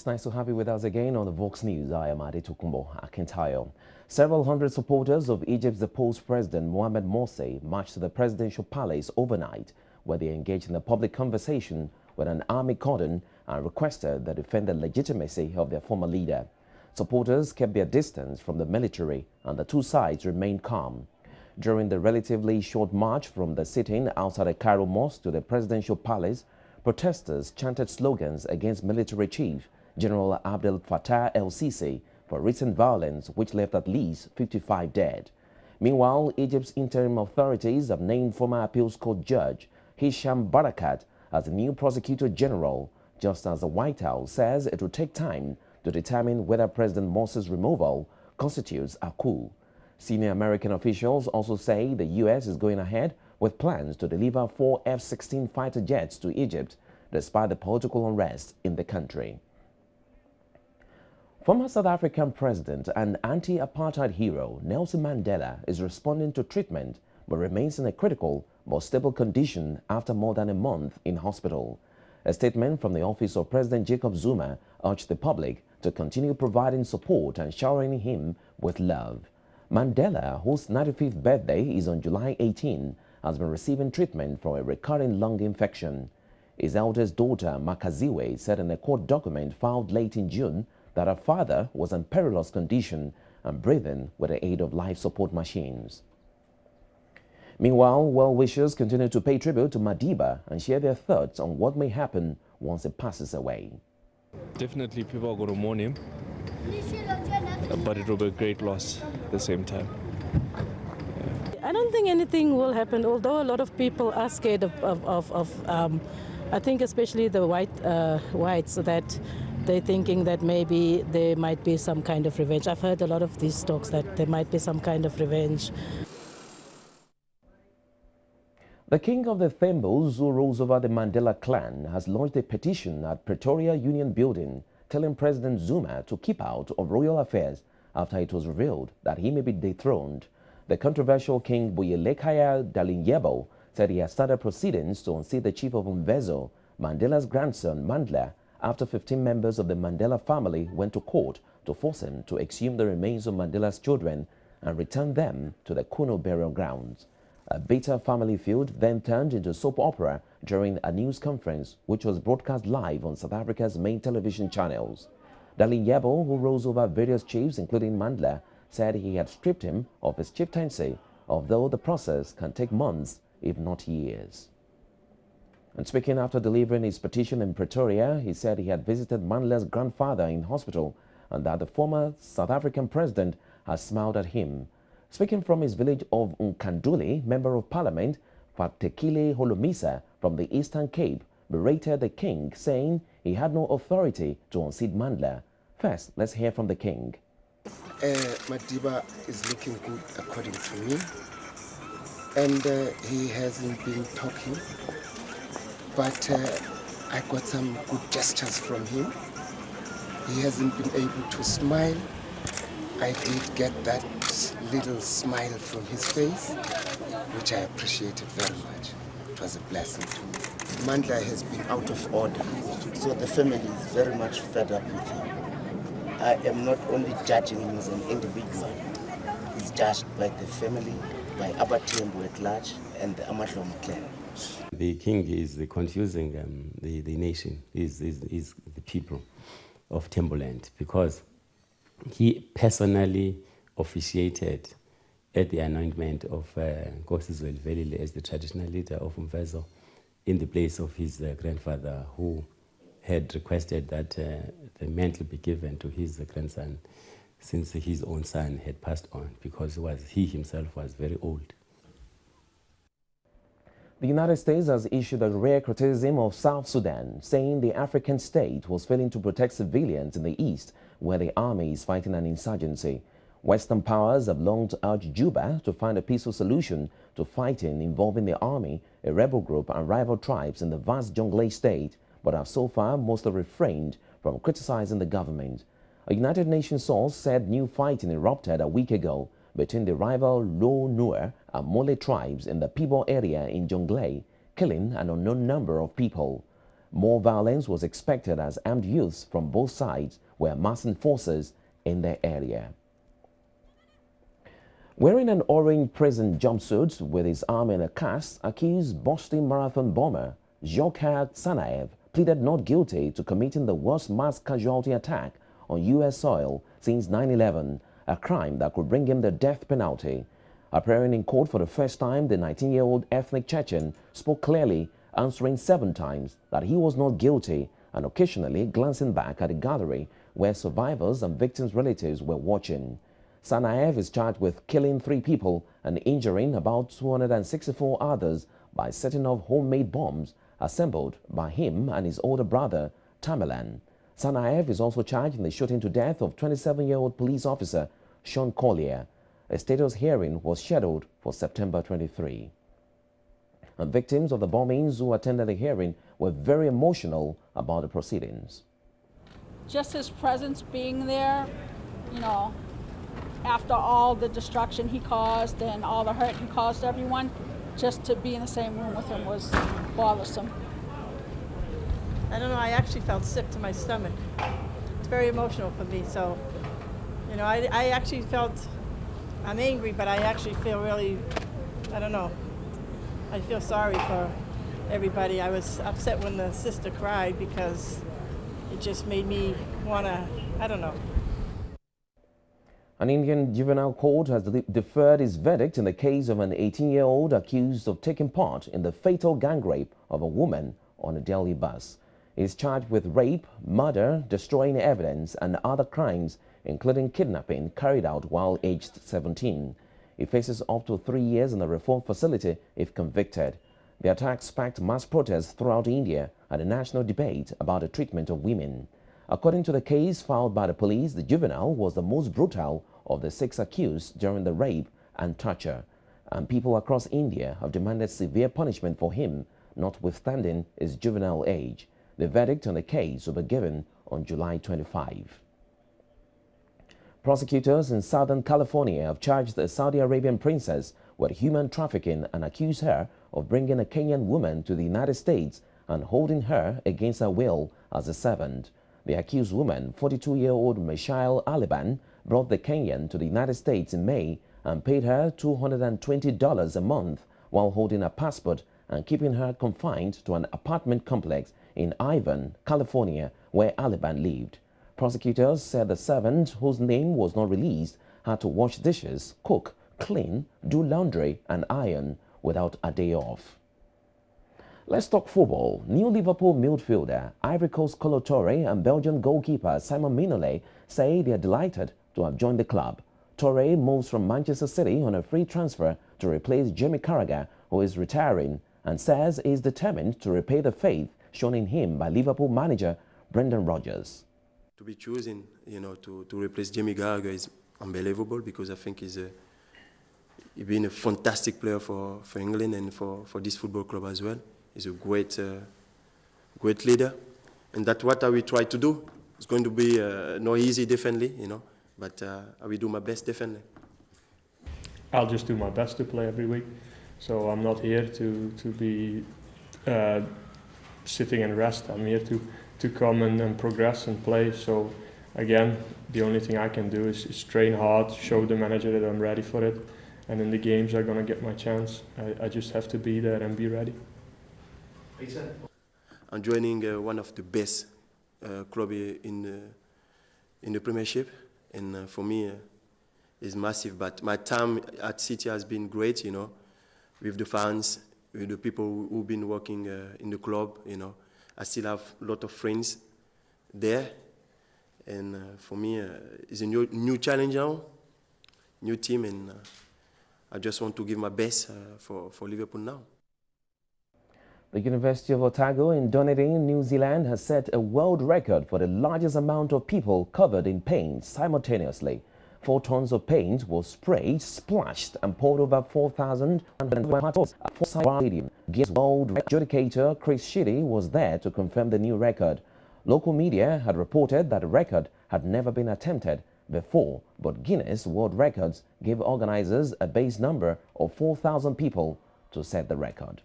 It's nice to have you with us again on the Vox News. I am Ade Tokumbo Akintayo. Several hundred supporters of Egypt's deposed President Mohamed Morsi marched to the presidential palace overnight, where they engaged in a public conversation with an army cordon and requested they defend the legitimacy of their former leader. Supporters kept their distance from the military and the two sides remained calm. During the relatively short march from the sit-in outside the Cairo Mosque to the presidential palace, protesters chanted slogans against military chief General Abdel Fattah el-Sisi for recent violence, which left at least 55 dead. Meanwhile, Egypt's interim authorities have named former appeals court judge Hisham Barakat as the new prosecutor general, just as the White House says it will take time to determine whether President Morsi's removal constitutes a coup. Senior American officials also say the U.S. is going ahead with plans to deliver 4 F-16 fighter jets to Egypt, despite the political unrest in the country. Former South African president and anti-apartheid hero Nelson Mandela is responding to treatment but remains in a critical but stable condition after more than a month in hospital. A statement from the office of President Jacob Zuma urged the public to continue providing support and showering him with love. Mandela, whose 95th birthday is on July 18, has been receiving treatment for a recurring lung infection. His eldest daughter, Makaziwe, said in a court document filed late in June that her father was in perilous condition and breathing with the aid of life support machines. Meanwhile, well-wishers continue to pay tribute to Madiba and share their thoughts on what may happen once he passes away. Definitely people are going to mourn him, but it will be a great loss at the same time. I don't think anything will happen, although a lot of people are scared I think especially the whites, that they're thinking that maybe there might be some kind of revenge. I've heard a lot of these talks that there might be some kind of revenge. The king of the Thembos, who rules over the Mandela clan, has launched a petition at Pretoria Union Building telling President Zuma to keep out of royal affairs after it was revealed that he may be dethroned. The controversial King Buyelekaya Dalindyebo said he has started proceedings to unseat the chief of Mvezo, Mandela's grandson Mandla, after 15 members of the Mandela family went to court to force him to exhume the remains of Mandela's children and return them to the Kuno burial grounds. A bitter family feud then turned into soap opera during a news conference which was broadcast live on South Africa's main television channels. Dalindyebo, who rose over various chiefs including Mandla, said he had stripped him of his chieftaincy, although the process can take months, if not years. And speaking after delivering his petition in Pretoria, he said he had visited Mandla's grandfather in hospital and that the former South African president has smiled at him. Speaking from his village of Nkanduli, Member of Parliament Fatekile Holomisa from the Eastern Cape berated the king, saying he had no authority to unseat Mandla. First, let's hear from the king. Madiba is looking good according to me, and he hasn't been talking, but I got some good gestures from him. He hasn't been able to smile. I did get that little smile from his face, which I appreciated very much. It was a blessing to me. Mandla has been out of order, so the family is very much fed up with him. I am not only judging him as an individual, he's judged by the family, by Abatembo at large, and the Amahlomo clan. The king is confusing the nation, is the people of Temboland, because he personally officiated at the anointment of Nkosizwe Velile as the traditional leader of Mvezo in the place of his grandfather, who had requested that the mantle be given to his grandson since his own son had passed on, because he himself was very old. The United States has issued a rare criticism of South Sudan, saying the African state was failing to protect civilians in the east, where the army is fighting an insurgency. Western powers have long urged Juba to find a peaceful solution to fighting involving the army, a rebel group, and rival tribes in the vast Jonglei state, but have so far mostly refrained from criticizing the government. A United Nations source said new fighting erupted a week ago between the rival Lo Nuer and Mole tribes in the Pibo area in Jonglei, killing an unknown number of people. More violence was expected as armed youths from both sides were amassing forces in the area. Wearing an orange prison jumpsuit with his arm in a cast, accused Boston Marathon bomber Djokhar Tsarnaev pleaded not guilty to committing the worst mass casualty attack on U.S. soil since 9/11, a crime that could bring him the death penalty. Appearing in court for the first time, the 19-year-old ethnic Chechen spoke clearly, answering 7 times that he was not guilty and occasionally glancing back at the gallery where survivors and victims' relatives were watching. Tsarnaev is charged with killing 3 people and injuring about 264 others by setting off homemade bombs assembled by him and his older brother, Tamerlan. Tsarnaev is also charged in the shooting to death of 27-year-old police officer Sean Collier. A status hearing was scheduled for September 23. And victims of the bombings who attended the hearing were very emotional about the proceedings. Just his presence being there, you know, after all the destruction he caused and all the hurt he caused everyone, just to be in the same room with him was bothersome. I don't know, I actually felt sick to my stomach. It's very emotional for me, so, you know, I actually felt, I'm angry, but I actually feel really, I don't know, I feel sorry for everybody. I was upset when the sister cried because it just made me want to, I don't know. An Indian juvenile court has deferred its verdict in the case of an 18-year-old accused of taking part in the fatal gang rape of a woman on a Delhi bus. He is charged with rape, murder, destroying evidence, and other crimes, including kidnapping carried out while aged 17. He faces up to 3 years in a reform facility if convicted. The attack sparked mass protests throughout India and a national debate about the treatment of women. According to the case filed by the police, the juvenile was the most brutal of the 6 accused during the rape and torture, and people across India have demanded severe punishment for him, notwithstanding his juvenile age. The verdict on the case will be given on July 25. Prosecutors in Southern California have charged a Saudi Arabian princess with human trafficking and accused her of bringing a Kenyan woman to the United States and holding her against her will as a servant. The accused woman, 42-year-old Michelle Aliban, brought the Kenyan to the United States in May and paid her $220 a month while holding a passport and keeping her confined to an apartment complex in Ivan, California, where Aliban lived. Prosecutors said the servant, whose name was not released, had to wash dishes, cook, clean, do laundry and iron without a day off. Let's talk football. New Liverpool midfielder Ivory Coast Kolo Touré and Belgian goalkeeper Simon Mignolet say they are delighted to have joined the club. Touré moves from Manchester City on a free transfer to replace Jamie Carragher, who is retiring, and says he is determined to repay the faith shown in him by Liverpool manager Brendan Rodgers. To be chosen, you know, to replace Jamie Carragher is unbelievable because I think he's been a fantastic player for England and for this football club as well. He's a great leader, and that's what I will try to do. It's going to be not easy, definitely, you know, but I will do my best, definitely. I'll just do my best to play every week. So I'm not here to be sitting and rest. I'm here to come and progress and play. So again, the only thing I can do is train hard, show the manager that I'm ready for it, and in the games I'm gonna get my chance. I just have to be there and be ready. I'm joining one of the best clubs in the Premiership, and for me it's massive. But my time at City has been great, you know, with the fans, with the people who've been working in the club, you know. I still have a lot of friends there, and for me it's a new challenge now, new team, and I just want to give my best for Liverpool now. The University of Otago in Dunedin, New Zealand has set a world record for the largest amount of people covered in paint simultaneously. 4 tons of paint was sprayed, splashed and poured over 4,000 at Forsyth Stadium. Guinness World adjudicator Chris Sheedy was there to confirm the new record. Local media had reported that the record had never been attempted before, but Guinness World Records gave organizers a base number of 4,000 people to set the record.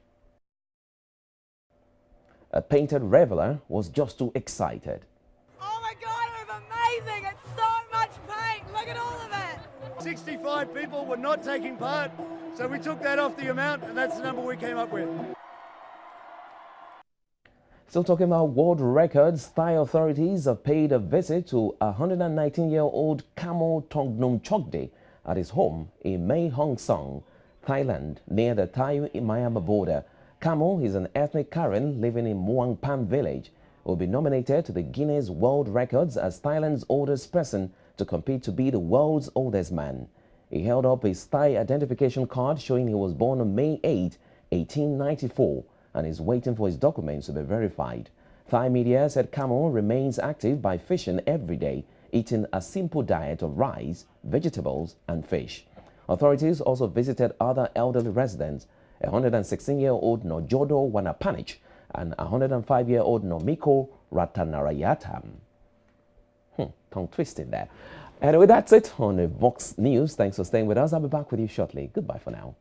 A painted reveler was just too excited. Oh my God, it was amazing! It's so much paint! Look at all of it! 65 people were not taking part, so we took that off the amount, and that's the number we came up with. Still talking about world records, Thai authorities have paid a visit to a 119-year-old Kamo Tongnom Chokde at his home in Mae Hong Son, Thailand, near the Thai-Myanmar border. Kamo is an ethnic Karen living in Muang Pan village. He will be nominated to the Guinness World Records as Thailand's oldest person to compete to be the world's oldest man. He held up his Thai identification card showing he was born on May 8, 1894. And is waiting for his documents to be verified. Thai media said Kamo remains active by fishing every day, eating a simple diet of rice, vegetables and fish. Authorities also visited other elderly residents, a 116-year-old Nojodo Wanapanich and a 105-year-old Nomiko Ratanarayatam. Tongue twisting there. Anyway, that's it on the Vox News. Thanks for staying with us. I'll be back with you shortly. Goodbye for now.